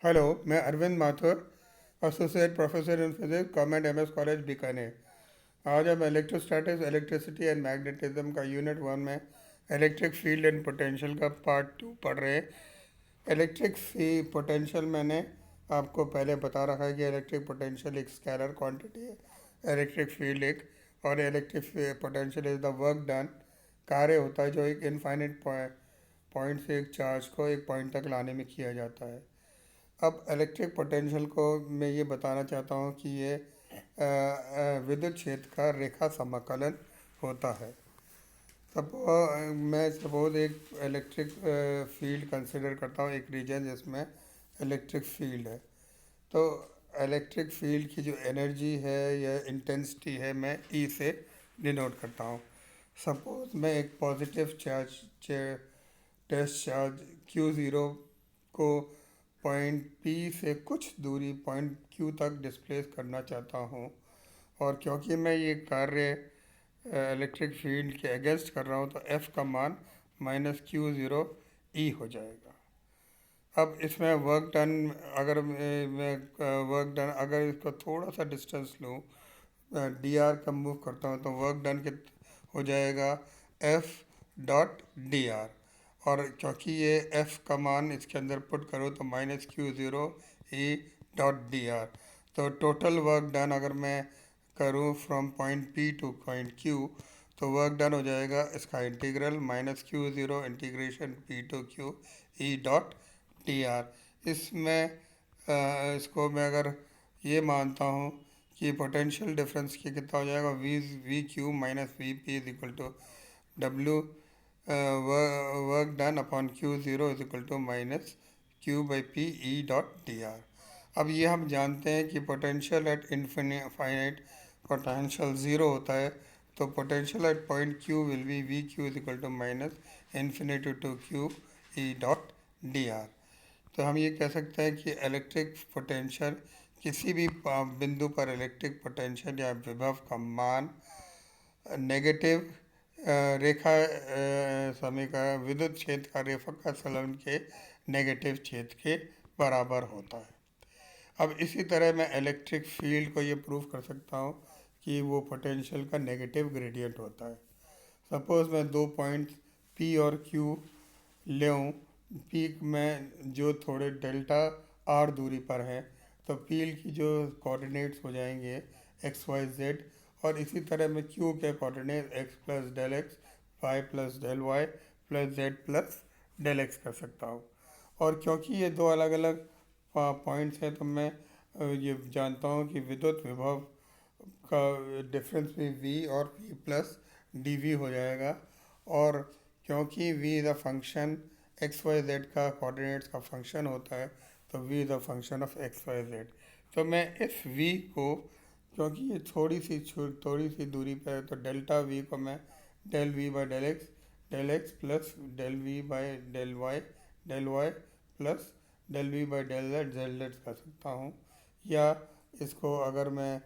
Hello, मैं Arvind Mathur, associate professor in physics, government MS college Bikaner. आज हम इलेक्ट्रोस्टैटिक्स, इलेक्ट्रिसिटी एंड मैग्नेटिज्म का यूनिट 1 में इलेक्ट्रिक फील्ड एंड पोटेंशियल का पार्ट 2 पढ़ रहे हैं। इलेक्ट्रिक पोटेंशियल मैंने आपको पहले बता रखा है कि इलेक्ट्रिक पोटेंशियल एक स्केलर क्वांटिटी है, इलेक्ट्रिक फील्ड एक, और electric potential is the work done, कार्य होता है जो एक इनफाइनाइट पॉइंट से एक चार्ज को एक पॉइंट तक लाने में किया जाता है। अब इलेक्ट्रिक पोटेंशियल को मैं ये बताना चाहता हूँ कि ये विद्युत क्षेत्र का रेखा समाकलन होता है। मैं सपोज एक इलेक्ट्रिक फील्ड कंसिडर करता हूँ, एक रीजन जिसमें इलेक्ट्रिक फील्ड है। तो इलेक्ट्रिक फील्ड की जो एनर्जी है या इंटेंसिटी है, मैं ई से डिनोट करता हूँ। सपोज मैं एक positive charge test charge Q0 को पॉइंट P से कुछ दूरी पॉइंट Q तक डिस्प्लेस करना चाहता हूँ, और क्योंकि मैं ये कार्य इलेक्ट्रिक फील्ड के अगेंस्ट कर रहा हूँ, तो F का मान -Q0 E हो जाएगा। अब इसमें वर्क डन, अगर मैं वर्क डन अगर इसको थोड़ा सा डिस्टेंस लूँ, डी आर का मूव करता हूँ, तो वर्क डन के हो जाएगा एफ डॉट डी आर। और क्योंकि ये एफ का मान इसके अंदर पुट करो तो -Q0 E dot D R. तो टोटल वर्क डन अगर मैं करूँ from point P two point Q, तो वर्क डन हो जाएगा इसका integral -Q0 integration P to Q E dot D are. इसमें इसको मैं अगर ये मानता हूँ कि पोटेंशियल डिफरेंस की कितना हो जाएगा, V Q - VP is equal to W work done upon Q0 is equal to -Q/P E dot D R. अब ये हम जानते हैं कि potential at infinite potential zero होता है, तो potential at point Q will be VQ is equal to -∞to Q E dot D R. तो हम ये कह सकते हैं कि इलेक्ट्रिक पोटेंशियल, किसी भी बिंदु पर इलेक्ट्रिक पोटेंशियल या विभव का मान नेगेटिव रेखा समीकरण विद्युत क्षेत्र का रेखा संलग्न के नेगेटिव क्षेत्र के बराबर होता है। अब इसी तरह मैं इलेक्ट्रिक फील्ड को ये प्रूव कर सकता हूँ कि वो पोटेंशियल का नेगेटिव ग्रेडियंट होता है। सपोज मैं दो पॉइंट P और Q लेऊँ, पी में जो थोड़े डेल्टा आर दूरी पर हैं, तो पील की जो कोऑर्डिनेट्स हो जाएंगे XYZ, और इसी तरह मैं क्यू के coordinate x plus del X, Y plus del Y plus Z plus del X कर सकता हूँ। और क्योंकि ये दो अलग अलग पॉइंट्स हैं, तो मैं ये जानता हूँ कि विद्युत विभव का डिफरेंस भी V और V प्लस डी वी हो जाएगा। और क्योंकि V is a function X Y Z का कोऑर्डिनेट्स का फंक्शन होता है, तो V is a function of X Y Z. तो मैं इस V को, क्योंकि ये थोड़ी सी दूरी पर है, तो डेल्टा V को मैं del V by del X plus del V by del Y plus del V by del Z कर सकता हूँ। या इसको अगर मैं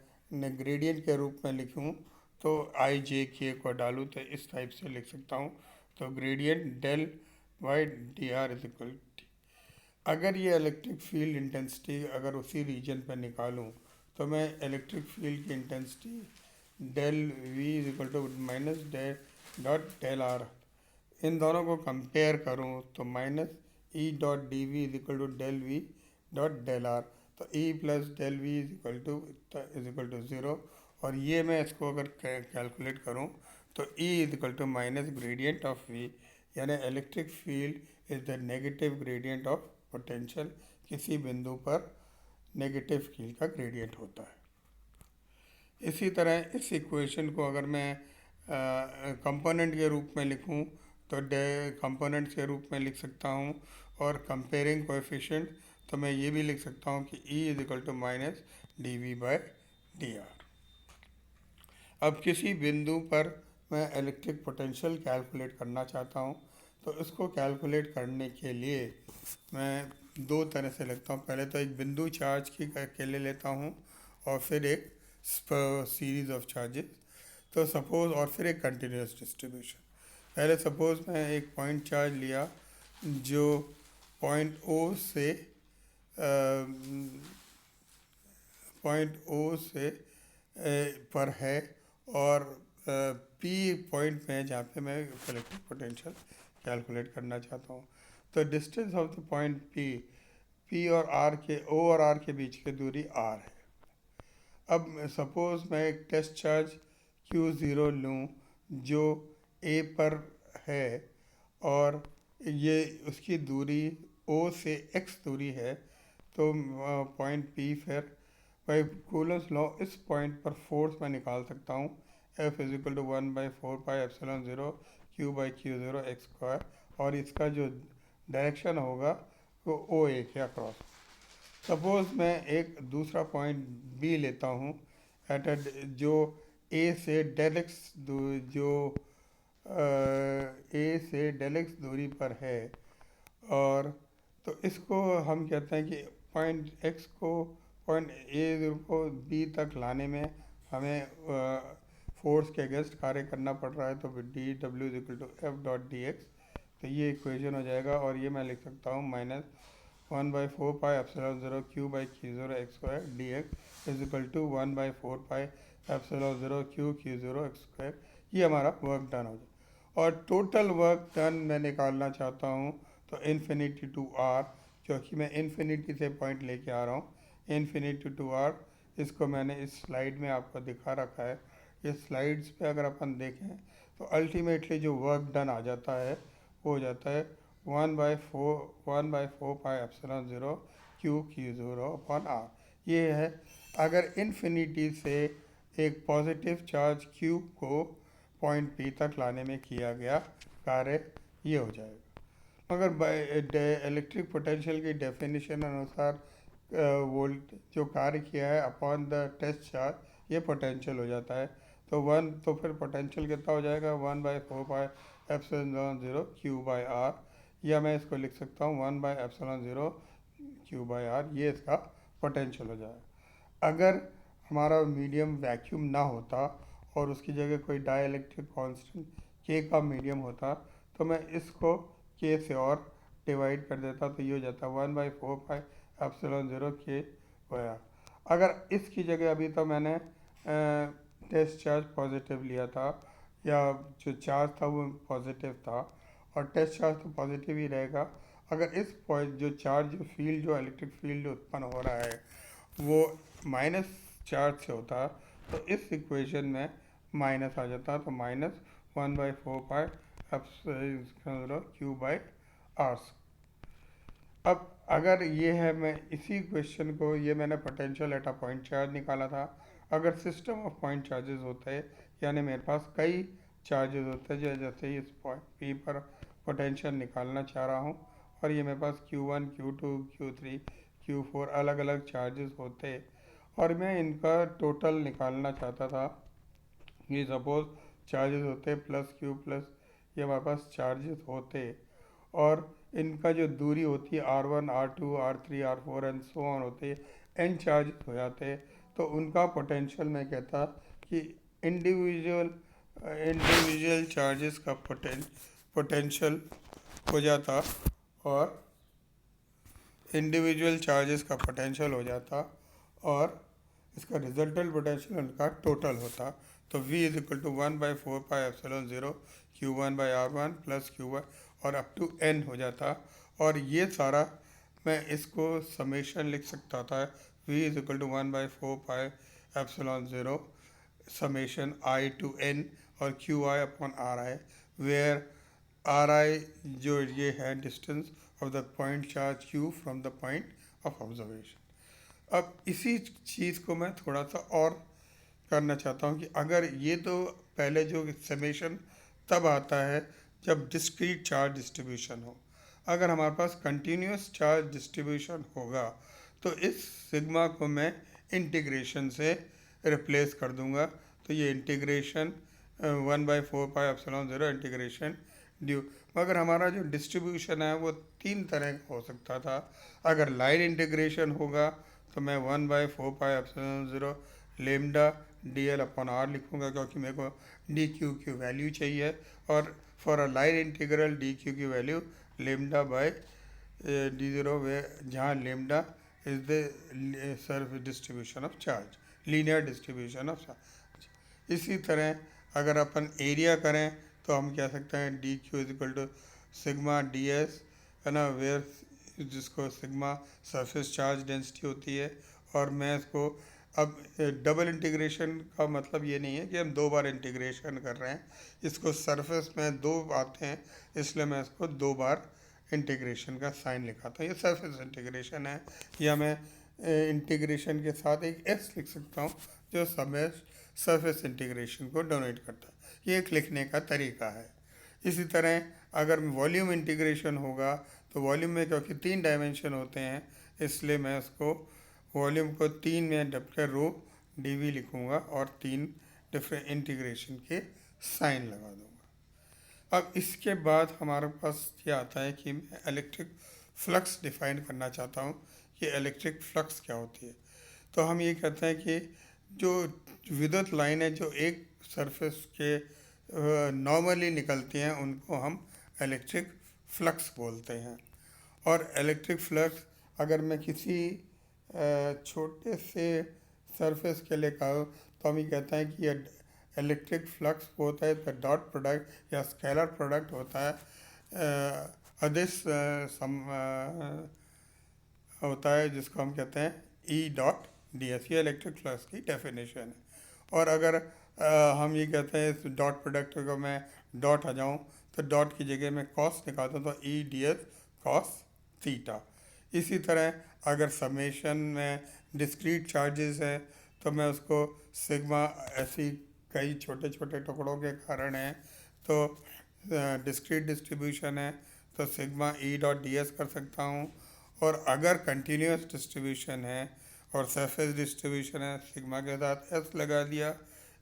ग्रेडियंट के रूप में लिखूं, तो आई जे के को डालूँ तो इस टाइप से लिख सकता हूँ। तो gradient del Y D R is equal. अगर ये इलेक्ट्रिक फील्ड इंटेंसिटी अगर उसी रीजन पर निकालूं, तो मैं इलेक्ट्रिक फील्ड की intensity del V is equal to minus del इन दोनों को कंपेयर करूं, तो -E dot D V is equal to del V dot del R. तो E plus del V is equal to zero. और ये मैं इसको अगर कैलकुलेट करूं, तो E is equal to minus gradient of V, यानी electric field is the negative gradient of potential. किसी बिंदु पर नेगेटिव फील्ड का ग्रेडियंट होता है। इसी तरह इस इक्वेशन को अगर मैं कंपोनेंट के रूप में लिखूं, तो कंपोनेंट्स के रूप में लिख सकता हूं। और कंपेयरिंग कोएफिशिएंट, तो मैं ये भी लिख सकता हूं कि E is equal to minus D V by D R. अब किसी बिंदु पर मैं इलेक्ट्रिक पोटेंशियल कैलकुलेट करना चाहता हूं, तो इसको कैलकुलेट करने के लिए मैं दो तरह से लिखता हूं। पहले तो एक बिंदु चार्ज की के लिए लेता हूं, और फिर एक सीरीज ऑफ चार्जेस। तो सपोज, और फिर एक कंटिन्यूस डिस्ट्रीब्यूशन। पहले सपोज मैं एक पॉइंट चार्ज लिया जो पॉइंट ओ से पॉइंट ओ से पर है, और पी पॉइंट में जहाँ पे मैं इलेक्ट्रिक पोटेंशियल कैलकुलेट करना चाहता हूँ। तो distance of the point P और आर के, ओ और आर के बीच की दूरी आर है। अब सपोज़ मैं एक टेस्ट चार्ज Q0 लूँ जो ए पर है, और ये उसकी दूरी ओ से एक्स दूरी है, तो पॉइंट पी फिर बाई कूलम्स लॉ इस पॉइंट पर फोर्स मैं निकाल सकता हूँ, F is equal to 1/4πε0 Q/Q0 x², और इसका जो डायरेक्शन होगा वो ओ ए के अक्रॉस। सपोज़ मैं एक दूसरा पॉइंट बी लेता हूँ एट जो ए से डेल एक्स जो ए से डेल एक्स दूरी पर है, और तो इसको हम कहते हैं कि पॉइंट एक्स को पॉइंट ए को बी तक लाने में हमें फोर्स के अगेंस्ट कार्य करना पड़ रहा है, तो D W is equal to F dot D X. तो ये इक्वेशन हो जाएगा, और ये मैं लिख सकता हूँ -1/4πε0 Q/Q0 x² dx is equal to 1/4πε0 Q/Q0 x²। ये हमारा वर्क डन हो जाए, और टोटल वर्क डन मैं निकालना चाहता हूँ तो इन्फिनिटी टू आर, क्योंकि मैं इन्फिनिटी से पॉइंट लेके आ रहा हूँ, इन्फिनिटी टू आर। इसको मैंने इस स्लाइड में आपको दिखा रखा है। इस स्लाइड्स पे अगर अपन देखें तो अल्टीमेटली जो वर्क डन आ जाता है वो हो जाता है 1/4πε0 Q/Q0/r। ये है अगर इन्फिनिटी से एक पॉजिटिव चार्ज Q को पॉइंट P तक लाने में किया गया कार्य, ये हो जाएगा। मगर इलेक्ट्रिक पोटेंशियल की डेफिनेशन अनुसार वोल्ट जो कार्य किया है अपॉन द टेस्ट चार्ज, ये पोटेंशियल हो जाता है। तो फिर पोटेंशियल कितना हो जाएगा 1/4πε0 Q/r, या मैं इसको लिख सकता हूँ 1/ε0 Q/r, ये इसका पोटेंशियल हो जाएगा। अगर हमारा मीडियम वैक्यूम ना होता और उसकी जगह कोई डाई इलेक्ट्रिक कॉन्स्टेंट के का मीडियम होता, तो मैं इसको के से और डिवाइड कर देता, तो ये हो जाता 1/4πε0 के होया। अगर इसकी जगह अभी तो मैंने टेस्ट चार्ज पॉजिटिव लिया था, या जो चार्ज था वो पॉजिटिव था, और टेस्ट चार्ज तो पॉजिटिव ही रहेगा। अगर इस पॉइंट जो चार्ज जो फील्ड जो इलेक्ट्रिक फील्ड उत्पन्न हो रहा है वो माइनस चार्ज से होता, तो इस इक्वेशन में माइनस आ जाता, तो -1/4πε0 Q/r। अब अगर ये है, मैं इसी क्वेश्चन को, ये मैंने potential at a point charge निकाला था। अगर सिस्टम ऑफ पॉइंट चार्जेस होते हैं, यानी मेरे पास कई चार्जेस होते हैं, जैसे इस पॉइंट पी पर पोटेंशियल निकालना चाह रहा हूँ, और ये मेरे पास Q1 Q2 Q3 Q4 अलग अलग चार्जेस होते, और मैं इनका टोटल निकालना चाहता था। ये सपोज चार्जेस होते प्लस Q प्लस, ये हमारे पास चार्जेस होते, और इनका जो दूरी होती है R1 R2 R3 R4 and so on होते, n चार्जेस हो जाते, तो उनका पोटेंशियल मैं कहता कि इंडिविजुअल चार्जेस का पोटेंशियल हो जाता, और इंडिविजुअल चार्जेस का पोटेंशियल हो जाता, और इसका रिजल्टेंट पोटेंशियल उनका टोटल होता। तो V is equal to 1/4πε0 Q1/r1 plus Q1 और अप टू n हो जाता, और ये सारा मैं इसको समेशन लिख सकता था। V is equal to 1/4πε0 summation i to n और QI/RI, वेयर RI जो ये है distance of the point charge Q from the point of observation. अब इसी चीज़ को मैं थोड़ा सा और करना चाहता हूँ कि अगर ये तो पहले जो समेशन तब आता है जब डिस्क्रीट चार्ज डिस्ट्रीब्यूशन हो। अगर हमारे पास कंटिन्यूस चार्ज डिस्ट्रीब्यूशन होगा तो इस सिग्मा को मैं इंटीग्रेशन से रिप्लेस कर दूंगा, तो ये इंटीग्रेशन 1/4πε0 इंटीग्रेशन ड्यू। मगर हमारा जो डिस्ट्रीब्यूशन है वो तीन तरह का हो सकता था। अगर लाइन इंटीग्रेशन होगा तो मैं 1/4πε0 लेमडा dl/r लिखूँगा, क्योंकि मेरे को डी क्यू की वैल्यू चाहिए, और for a line integral D Q की वैल्यू लेमडा बाय d0, वे जहाँ lambda is the Surf distribution of charge, linear distribution of charge. इसी तरह अगर अपन एरिया करें तो हम कह सकते हैं D Q is equal to sigma D S, है ना, वेयर जिसको सिग्मा सरफेस चार्ज डेंसिटी होती है। और मैं इसको अब डबल इंटीग्रेशन का मतलब ये नहीं है कि हम दो बार इंटीग्रेशन कर रहे हैं, इसको सरफेस में दो आते हैं इसलिए मैं इसको दो बार इंटीग्रेशन का साइन लिखाता हूँ। ये सरफेस इंटीग्रेशन है, या मैं इंटीग्रेशन के साथ एक एस लिख सकता हूँ जो समय सरफेस इंटीग्रेशन को डोनेट करता है। ये एक लिखने का तरीका है। इसी तरह अगर वॉल्यूम इंटीग्रेशन होगा तो वॉल्यूम में क्योंकि तीन डायमेंशन होते हैं इसलिए मैं उसको वॉल्यूम को तीन में डबल रो डी वी लिखूँगा और तीन डिफरेंट इंटीग्रेशन के साइन लगा दूँगा। अब इसके बाद हमारे पास ये आता है कि मैं इलेक्ट्रिक फ्लक्स डिफाइन करना चाहता हूँ कि इलेक्ट्रिक फ्लक्स क्या होती है। तो हम ये कहते हैं कि जो विद्युत लाइन है जो एक सरफेस के नॉर्मली निकलती हैं उनको हम इलेक्ट्रिक फ्लक्स बोलते हैं। और इलेक्ट्रिक फ्लक्स अगर मैं किसी छोटे से सरफेस के लिए कहूँ तो हम ये कहते हैं कि ये इलेक्ट्रिक फ्लक्स होता है तो डॉट प्रोडक्ट या स्केलर प्रोडक्ट होता है अदिश होता है जिसको हम कहते हैं ई डॉट डी एस। ये इलेक्ट्रिक फ्लक्स की डेफिनेशन है। और अगर हम ये कहते हैं इस डॉट प्रोडक्ट को मैं डॉट आ जाऊँ तो डॉट की जगह मैं कॉस निकालता हूँ तो E D S cos theta. इसी तरह अगर समेशन में डिस्क्रीट चार्जेस है तो मैं उसको सिग्मा, ऐसी कई छोटे छोटे टुकड़ों के कारण है तो डिस्क्रीट डिस्ट्रीब्यूशन है तो सिग्मा ई डॉट डी एस कर सकता हूँ। और अगर कंटिन्यूस डिस्ट्रीब्यूशन है और सरफेस डिस्ट्रीब्यूशन है सिग्मा के साथ एस लगा दिया,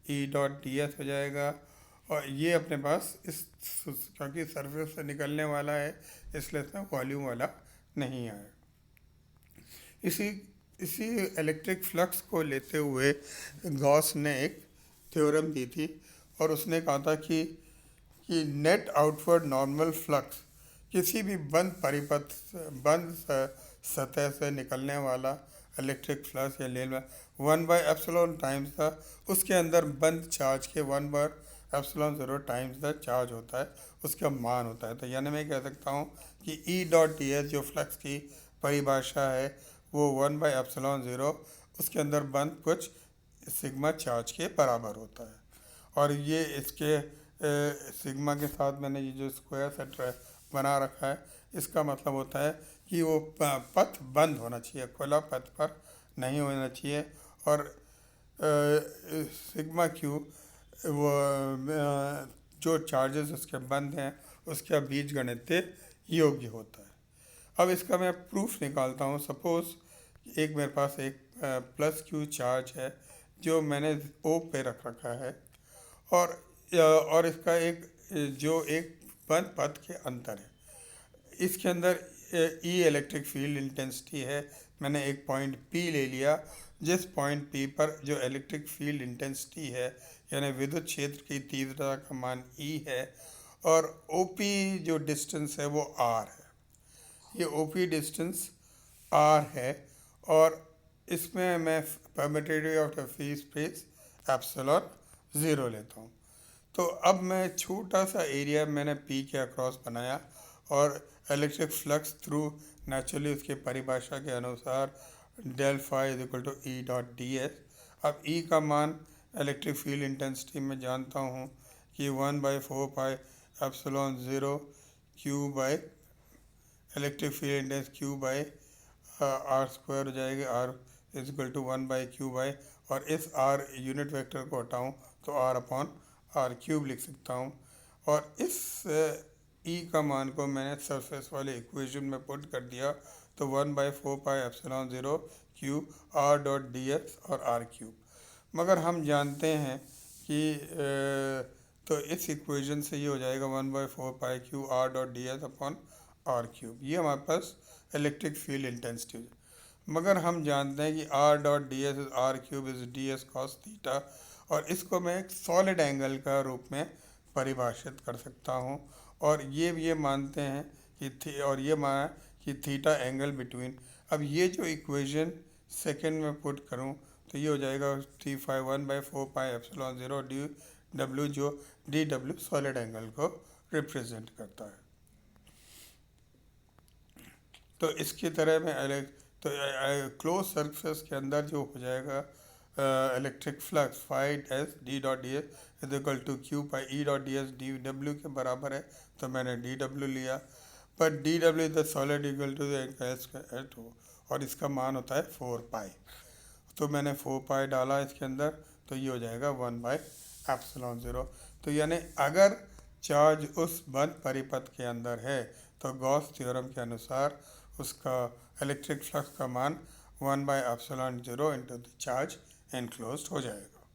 ई डॉट डी एस हो जाएगा। और ये अपने पास इस क्योंकि सरफेस से निकलने वाला है इसलिए इसमें वॉल्यूम वाला नहीं आया। इसी इसी इलेक्ट्रिक फ्लक्स को लेते हुए गॉस ने एक थ्योरम दी थी और उसने कहा था कि नेट आउटवर्ड नॉर्मल फ्लक्स किसी भी बंद सतह से निकलने वाला इलेक्ट्रिक फ्लक्स या लेन में 1/एप्सिलॉन टाइम्स था उसके अंदर बंद चार्ज के 1/एप्सिलॉन 0 टाइम्स द चार्ज होता है, उसका मान होता है। तो यानी मैं कह सकता हूँ कि ई डॉट डी एस जो फ्लक्स की परिभाषा है वो 1/एप्सिलॉन 0 उसके अंदर बंद कुछ सिग्मा चार्ज के बराबर होता है। और ये इसके सिग्मा के साथ मैंने ये जो स्क्वायर सेट बना रखा है इसका मतलब होता है कि वो पथ बंद होना चाहिए, खुला पथ पर नहीं होना चाहिए। और सिग्मा क्यू वो जो चार्जेस उसके बंद हैं उसका बीजगणितीय योग्य होता है। अब इसका मैं प्रूफ निकालता हूँ। सपोज़ एक मेरे पास एक प्लस क्यू चार्ज है जो मैंने ओ पे रख रखा है और इसका एक बंद पथ के अंदर है, इसके अंदर ई इलेक्ट्रिक फील्ड इंटेंसिटी है। मैंने एक पॉइंट पी ले लिया जिस पॉइंट पी पर जो इलेक्ट्रिक फील्ड इंटेंसिटी है यानी विद्युत क्षेत्र की तीव्रता का मान ई है और ओ पी जो डिस्टेंस है वो आर है। ये ओ पी डिस्टेंस आर है और इसमें मैं permittivity of the free space epsilon 0 लेता हूँ। तो अब मैं छोटा सा एरिया मैंने पी के अक्रॉस बनाया और इलेक्ट्रिक फ्लक्स थ्रू नेचुरली उसके परिभाषा के अनुसार del phi is equal to E dot D S. अब ई का मान इलेक्ट्रिक फील्ड इंटेंसिटी में जानता हूँ कि 1/4πε0 Q by electric field intense Q by R square हो जाएगी, R is equal to 1/q by, और इस आर यूनिट वेक्टर को हटाऊँ तो r/r³ लिख सकता हूँ। और इस ई का मान को मैंने सरफेस वाले इक्वेशन में पुट कर दिया तो 1/4πε0 Q R dot D S और r³। मगर हम जानते हैं कि तो इस इक्वेशन से ये हो जाएगा 1/4π R dot D S upon r³। ये हमारे पास इलेक्ट्रिक फील्ड इंटेंसिटी। मगर हम जानते हैं कि r dot D S r³ is D S cos theta और इसको मैं एक सॉलिड एंगल का रूप में परिभाषित कर सकता हूँ। और ये मानते हैं कि ये माना कि थीटा एंगल बिटवीन अब ये जो इक्वेशन सेकेंड में पुट करूँ तो ये हो जाएगा 3 φ 1/4 पाई एप्सिलॉन 0 डी डब्ल्यू, जो डी डब्ल्यू सॉलिड एंगल को रिप्रेजेंट करता है। तो इसकी तरह में तो क्लोज सरफेस के अंदर जो हो जाएगा electric flux five S D dot D S is equal to Q pi E dot D S D W के बराबर है, तो मैंने डी डब्ल्यू लिया। पर D W is the solid equal to the और इसका मान होता है 4 पाई, तो मैंने 4 पाई डाला इसके अंदर, तो ये हो जाएगा 1/ε0। तो यानी अगर चार्ज उस बंद परिपथ के अंदर है तो गॉस थ्योरम के अनुसार उसका इलेक्ट्रिक फ्लक्स का मान 1/ε0 इंटू द चार्ज एनक्लोज हो जाएगा।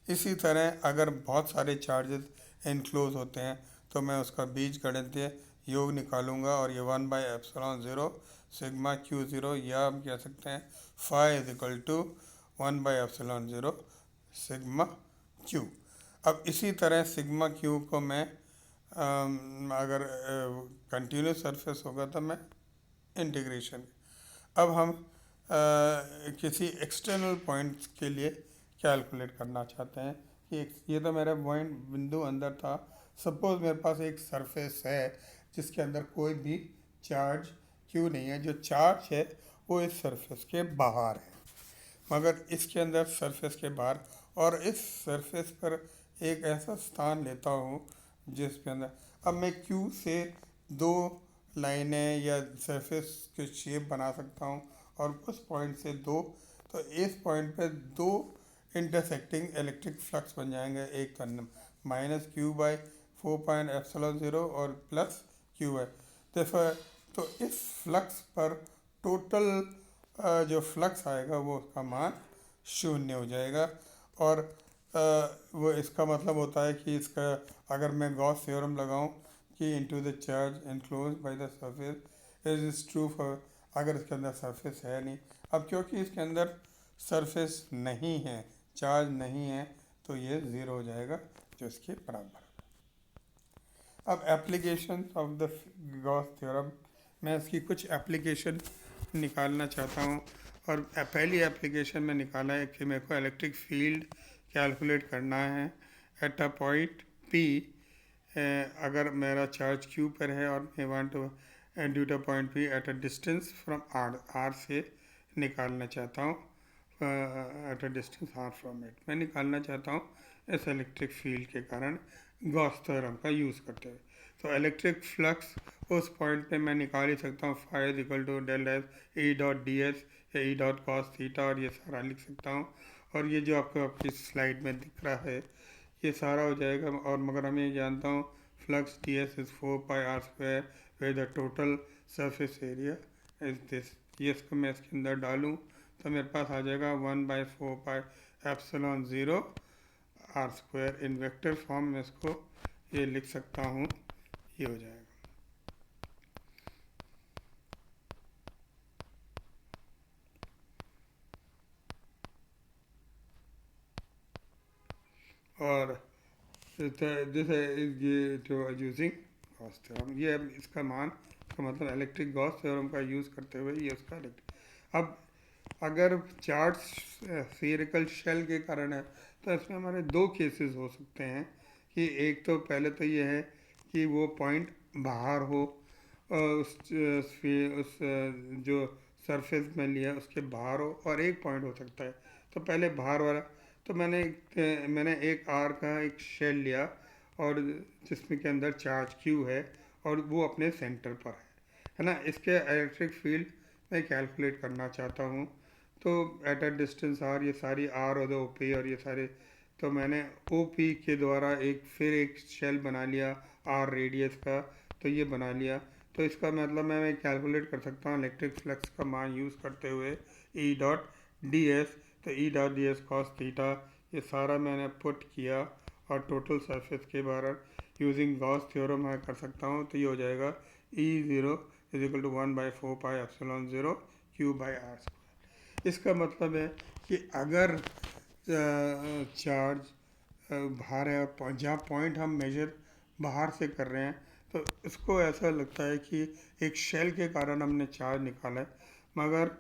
इसी तरह अगर बहुत सारे चार्जेस एनक्लोज होते हैं तो मैं उसका बीज गणितीय योग निकालूंगा, और ये 1/ε0 सिग्मा Q0, या हम कह सकते हैं phi is equal to 1/ε0 sigma Q। अब इसी तरह सिग्मा Q को मैं अगर कंटिन्यूस सरफेस होगा तो मैं इंटीग्रेशन। अब हम किसी एक्सटर्नल पॉइंट्स के लिए कैलकुलेट करना चाहते हैं कि ये तो मेरा पॉइंट बिंदु अंदर था, सपोज मेरे पास एक सरफेस है जिसके अंदर कोई भी चार्ज क्यों नहीं है, जो चार्ज है वो इस सरफेस के बाहर है, मगर इसके अंदर सरफेस के बाहर, और इस सरफेस पर एक ऐसा स्थान लेता हूँ जिसके अंदर अब मैं क्यू से दो लाइनें या सरफेस के शेप बना सकता हूँ, और उस पॉइंट से दो, तो इस पॉइंट पे दो इंटरसेक्टिंग इलेक्ट्रिक फ्लक्स बन जाएंगे, एक तो -Q/4πε0 और +Q है। तो इस फ्लक्स पर टोटल जो फ्लक्स आएगा वो उसका मान 0 हो जाएगा, और वो इसका मतलब होता है कि इसका अगर मैं गॉस थ्योरम लगाऊं कि into the charge enclose by the surface is true for, अगर इसके अंदर सरफेस है नहीं, अब क्योंकि इसके अंदर सरफेस नहीं है, चार्ज नहीं है, तो ये 0 हो जाएगा, जो इसके बराबर। अब application of the Gauss theorem, मैं इसकी कुछ एप्लीकेशन निकालना चाहता हूँ, और पहली एप्लीकेशन में निकाला है कि मेरे को इलेक्ट्रिक फील्ड कैलकुलेट करना है एट अ पॉइंट पी। अगर मेरा चार्ज क्यू पर है और मैं want to due to point P at a distance from R से निकालना चाहता हूँ, at a distance R from it मैं निकालना चाहता हूँ इस इलेक्ट्रिक फील्ड के कारण गॉस थ्योरम का यूज़ करते हुए। तो इलेक्ट्रिक फ्लक्स उस पॉइंट पे मैं निकाल ही सकता हूँ, phi is equal to del S E dot D S या ई डॉट कॉस थीटा, और ये सारा लिख सकता हूँ, और ये जो आपको आपकी स्लाइड में दिख रहा है ये सारा हो जाएगा। और मगर हम ये जानता हूँ flux D S is 4πr² way the total surface area is this. ये इसको मैं इसके अंदर डालूँ तो मेरे पास आ जाएगा 1/4πε0 r²। इन वेक्टर फॉर्म में इसको ये लिख सकता हूँ, ये हो जाएगा। और this is using Gauss theorem, ये अब इसका मान, इसका मतलब इलेक्ट्रिक गॉस थ्योरम का यूज़ करते हुए ये उसका अब अगर चार्ज स्फीयरिकल शेल के कारण है तो इसमें हमारे दो केसेस हो सकते हैं, कि एक तो पहले तो ये है कि वो पॉइंट बाहर हो, उस जो सरफेस में लिया उसके बाहर हो, और एक पॉइंट हो सकता है तो पहले बाहर वाला, तो मैंने एक आर का एक शेल लिया और जिसमें के अंदर चार्ज क्यू है और वो अपने सेंटर पर है ना। इसके इलेक्ट्रिक फील्ड मैं कैलकुलेट करना चाहता हूँ, तो एट अ डिस्टेंस आर, ये सारी आर और ओ पी और ये सारे, तो मैंने ओ पी के द्वारा फिर एक शेल बना लिया आर रेडियस का, तो ये बना लिया। तो इसका मतलब मैं कैलकुलेट कर सकता हूँ इलेक्ट्रिक फ्लक्स का मान यूज़ करते हुए ई डॉट डी एस, तो ई dot D S cos theta, ये सारा मैंने पुट किया और टोटल सरफेस के बारे यूजिंग गॉस थ्योरम मैं कर सकता हूँ, तो ये हो जाएगा E0 is equal to 1/4πε0 Q/r²। इसका मतलब है कि अगर चार्ज बाहर है और जहाँ पॉइंट हम मेजर बाहर से कर रहे हैं तो इसको ऐसा लगता है कि एक शेल के कारण हमने चार्ज निकाला है, मगर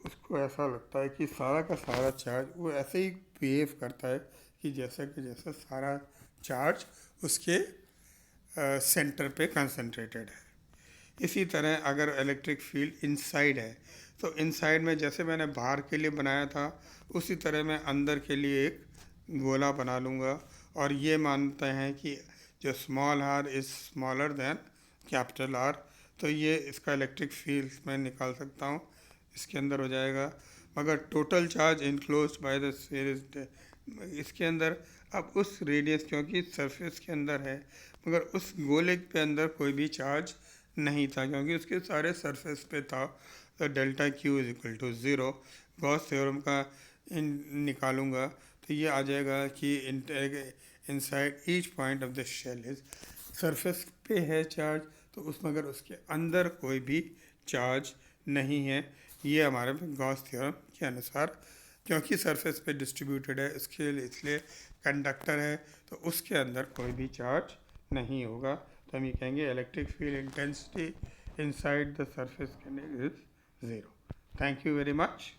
उसको ऐसा लगता है कि सारा का सारा चार्ज वो ऐसे ही बिहेव करता है कि जैसे सारा चार्ज उसके सेंटर पे कंसंट्रेटेड है। इसी तरह अगर इलेक्ट्रिक फील्ड इनसाइड है तो इनसाइड में जैसे मैंने बाहर के लिए बनाया था उसी तरह मैं अंदर के लिए एक गोला बना लूँगा, और ये मानते हैं कि जो small R is smaller than capital R, तो ये इसका इलेक्ट्रिक फील्ड मैं निकाल सकता हूँ, इसके अंदर हो जाएगा। मगर total charge enclosed by the series, इसके अंदर अब उस रेडियस क्योंकि सरफेस के अंदर है मगर उस गोले के अंदर कोई भी चार्ज नहीं था क्योंकि उसके सारे सरफेस पे था, तो delta q is equal to zero. Gauss theorem का निकालूंगा तो ये आ जाएगा कि inside each point of the shell is, surface पे है चार्ज तो उस मगर उसके अंदर कोई भी चार्ज नहीं है। ये हमारे गॉस थ्योरम के अनुसार, क्योंकि सरफेस पे डिस्ट्रीब्यूटेड है इसके लिए, इसलिए कंडक्टर है तो उसके अंदर कोई भी चार्ज नहीं होगा। तो हम ये कहेंगे electric field intensity inside the surface is zero. Thank you very much.